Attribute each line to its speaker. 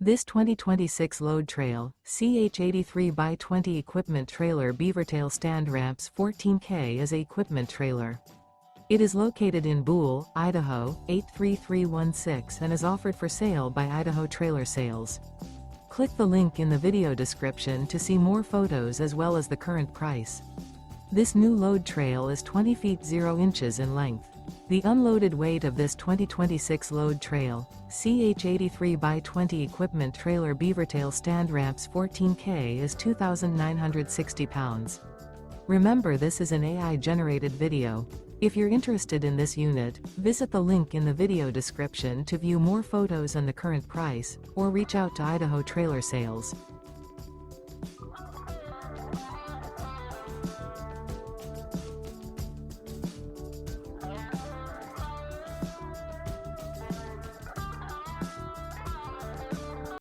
Speaker 1: This 2026 load trail, CH83x20 equipment trailer beavertail stand ramps 14K is a equipment trailer. It is located in Buhl, Idaho, 83316 and is offered for sale by Idaho Trailer Sales. Click the link in the video description to see more photos as well as the current price. This new load trail is 20 feet 0 inches in length. The unloaded weight of this 2026 load trail, CH83x20 equipment trailer beavertail stand ramps 14K is 2,960 pounds. Remember, this is an AI-generated video. If you're interested in this unit, visit the link in the video description to view more photos and the current price, or reach out to Idaho Trailer Sales.